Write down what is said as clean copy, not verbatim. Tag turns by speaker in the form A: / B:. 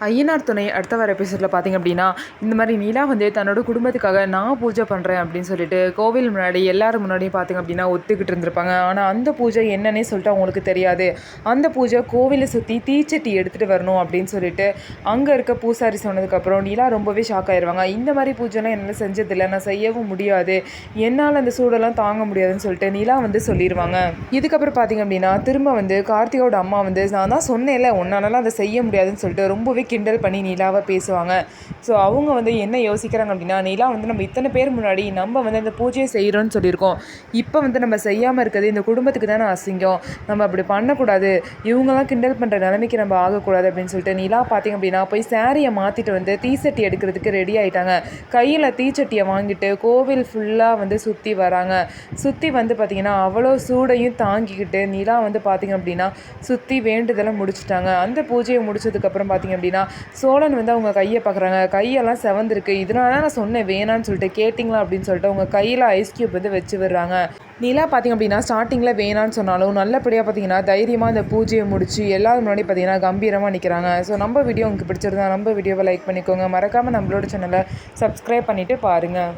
A: ஐயனார் துணை அடுத்த வர எபிசோடில் பார்த்திங்க அப்படின்னா, இந்த மாதிரி நிலா வந்து தன்னோட குடும்பத்துக்காக நான் பூஜை பண்ணுறேன் அப்படின்னு சொல்லிட்டு கோவில் முன்னாடி எல்லாரும் முன்னாடியும் பார்த்திங்க அப்படின்னா ஒத்துக்கிட்டு இருந்திருப்பாங்க. ஆனால் அந்த பூஜை என்னன்னே சொல்லிட்டு அவங்களுக்கு தெரியாது. அந்த பூஜை கோவிலை சுற்றி தீச்சட்டி எடுத்துகிட்டு வரணும் அப்படின்னு சொல்லிட்டு அங்கே இருக்க பூசாரி சொன்னதுக்கப்புறம் நிலா ரொம்பவே ஷாக் ஆயிடுவாங்க. இந்த மாதிரி பூஜைலாம் என்னால் செஞ்சதில்லை, நான் செய்யவும் முடியாது, என்னால் அந்த சூடெல்லாம் தாங்க முடியாதுன்னு சொல்லிட்டு நிலா வந்து சொல்லிடுவாங்க. இதுக்கப்புறம் பார்த்திங்க அப்படின்னா திரும்ப வந்து கார்த்திகோட அம்மா வந்து நான் தான் சொன்னேன்ல உன்னாலலாம் அதை செய்ய முடியாதுன்னு சொல்லிட்டு ரொம்பவே கிண்டல் பண்ணி நிலாவை பேசுவாங்க. ஸோ அவங்க வந்து என்ன யோசிக்கிறாங்க அப்படின்னா, நிலா வந்து நம்ம இத்தனை பேர் முன்னாடி நம்ம வந்து அந்த பூஜையை செய்கிறோன்னு சொல்லியிருக்கோம், இப்போ வந்து நம்ம செய்யாமல் இருக்கிறது இந்த குடும்பத்துக்கு தானே அசிங்கம், நம்ம அப்படி பண்ணக்கூடாது, இவங்கெல்லாம் கிண்டல் பண்ணுற நிலைமைக்கு நம்ம ஆகக்கூடாது அப்படின்னு சொல்லிட்டு நிலா பார்த்திங்க அப்படின்னா போய் சாரியை மாற்றிட்டு வந்து தீச்சட்டி எடுக்கிறதுக்கு ரெடி ஆகிட்டாங்க. கையில் தீச்சட்டியை வாங்கிட்டு கோவில் ஃபுல்லாக வந்து சுற்றி வராங்க. சுற்றி வந்து பார்த்திங்கன்னா அவ்வளோ சூடையும் தாங்கிக்கிட்டு நிலா வந்து பார்த்திங்க அப்படின்னா சுற்றி வேண்டுதலை முடிச்சுட்டாங்க. அந்த பூஜையை முடிச்சதுக்கப்புறம் பார்த்திங்க அப்படின்னா சோழன் வந்து அவங்க கையை பார்க்குறாங்க. கையெல்லாம் செவந்திருக்கு, இதனால நான் சொன்னேன் வேணான்னு சொல்லிட்டு, கேட்டிங்களா அப்படின்னு சொல்லிட்டு அவங்க கையில் ஐஸ் க்யூப் வந்து வச்சு விடுறாங்க. நிலா பார்த்திங்க அப்படின்னா ஸ்டார்டிங்கில் வேணான்னு சொன்னாலும் நல்லபடியாக பார்த்திங்கன்னா தைரியமாக அந்த பூஜையை முடிச்சு எல்லாரும் முன்னாடி பார்த்திங்கன்னா கம்பீரமாக நிற்கிறாங்க. ஸோ நம்ம வீடியோ உங்களுக்கு பிடிச்சிருந்தா நம்ம வீடியோவை லைக் பண்ணிக்கோங்க, மறக்காமல் நம்மளோட சேனலை சப்ஸ்கிரைப் பண்ணிவிட்டு பாருங்கள்.